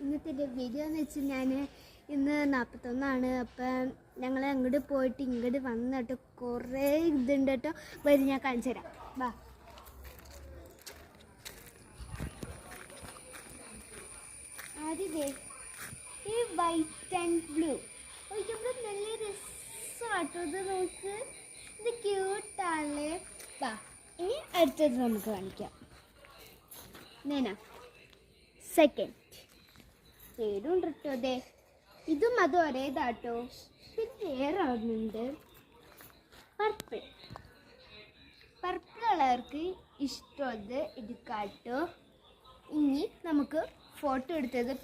ഇന്നത്തെ വീഡിയോ എന്ന് വെച്ചാൽ ഞാൻ ഇന്ന് 41 അപ്പം ഞങ്ങൾ അങ്ങോട്ട് പോയിട്ട് ഇങ്ങോട്ട് വന്നിട്ട് കുറേ ഇതുണ്ട് കേട്ടോ. വരും, ഞാൻ കാണിച്ചു തരാം. വാ. ആദ്യമേ ഈ വൈറ്റ് ആൻഡ് ബ്ലൂ ഒഴിക്കുമ്പോൾ നല്ല രസമാട്ടോ. ഇത് നോക്ക്, ഇത് ക്യൂട്ടാണല്ലേ. വാ, ഇനി അടുത്തത് നമുക്ക് കാണിക്കാം. നേനാ സെക്കൻഡ് പേരുണ്ട് കേട്ടോ. അതെ, ഇതും അതും ഒരേതാട്ടോ. പിന്നെ വേറെ ഒന്നുണ്ട്, പർപ്പിൾ. പർപ്പിൾ കളർക്ക് ഇഷ്ടമുള്ളത് എടുക്കാട്ടോ. ഇനി നമുക്ക് ഫോട്ടോ എടുത്തത്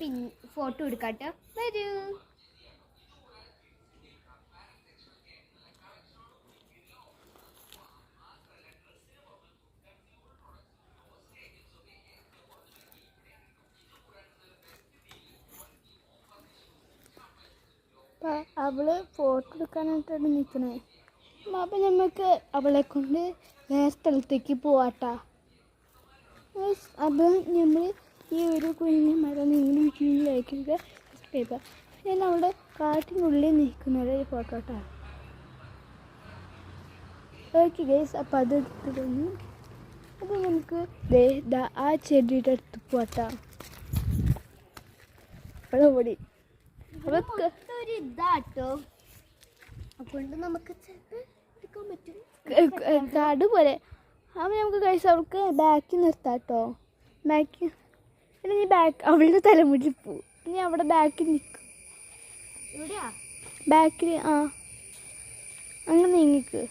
ഫോട്ടോ എടുക്കാട്ടോ. വരൂ. അവള് ഫോട്ടോ എടുക്കാനായിട്ടാണ് നിൽക്കണേ. അപ്പം നമുക്ക് അവളെ കൊണ്ട് വേറെ സ്ഥലത്തേക്ക് പോവാട്ടാ. അപ്പം നമ്മൾ ഈ ഒരു കുഞ്ഞു മരം നീങ്ങി കീഴിലേക്കൊക്കെ പേപ്പർ ഞാൻ അവിടെ കാട്ടിനുള്ളിൽ നിൽക്കുന്നത് ഫോട്ടോട്ടാ. ഓക്കെ ഗൈസ്, അപ്പം അത് എടുത്തിരുന്നു. അപ്പം നമുക്ക് ആ ചെടിയുടെ അടുത്ത് പോട്ടാ. അവിടെ ഓടി ഒരു ഇതാട്ടോ. അതുകൊണ്ട് നമുക്ക് ചിലപ്പോൾ എടുക്കാൻ പറ്റും. കാട് പോലെ. അപ്പം നമുക്ക് കഴിച്ച് അവൾക്ക് ബാക്കിൽ നിർത്താട്ടോ. ബാക്കി നീ ബാക്ക് അവളുടെ തലമുടി പോവും. ഇനി അവിടെ ബാക്കിൽ നിൽക്കും. എവിടെയാ ബാക്കിൽ? അങ്ങനെ നീങ്ങിക്ക്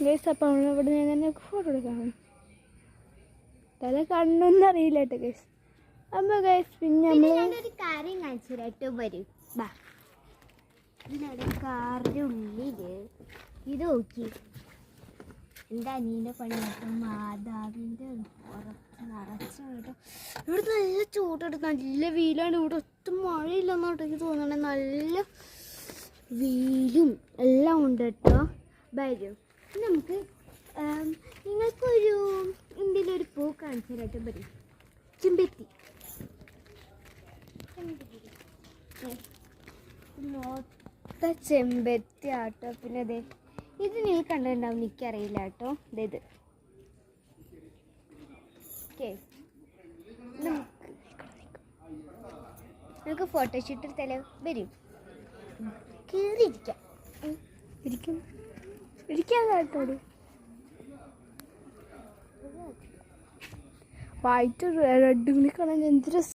ഗൈസ്. അപ്പം അവളിവിടെ ഞാൻ ഫോട്ടോ എടുക്കണം. തല കണ്ണൊന്നും അറിയില്ല കേട്ടോ ഗൈസ്. അപ്പോൾ ഗൈസ് പിന്നെ ഞാനൊരു കാര്യം കാണിച്ചു തരാട്ടോ. വരും, ബാ. ഇതിനവിടെ കാറിൻ്റെ ഉള്ളിൽ ഇത് നോക്കി എൻ്റെ അനിയൻ്റെ പണിയായിട്ട് മാതാവിൻ്റെ പുറത്ത് നിറച്ച് കേട്ടോ. ഇവിടെ നല്ല ചൂടെടുത്ത് നല്ല വെയിലാണ്. ഇവിടെ ഒട്ടും മഴയില്ലെന്നോട്ടോ എനിക്ക് തോന്നണേ. നല്ല വെയിലും എല്ലാം ഉണ്ട് കേട്ടോ. വരും. നമുക്ക് നിങ്ങൾക്കൊരു ഇന്ത്യയിലൊരു ഒരു പൂ കാണിച്ചു തരാട്ടോ. വരും, ചെമ്പത്തി. മൊത്ത ചെമ്പത്തി ആട്ടോ. പിന്നെ അതെ, ഇത് നിങ്ങൾ കണ്ടിട്ടുണ്ടാവും, എനിക്കറിയില്ല കേട്ടോ. ഇത് ഓക്കെ, നമുക്ക് ഫോട്ടോഷൂട്ട് എടുത്താലോ? വരും, കയറിയിരിക്കാം. ഇരിക്കാൻ കേട്ടോ. വൈറ്റ് റെഡ് കാണാൻ എന്ത്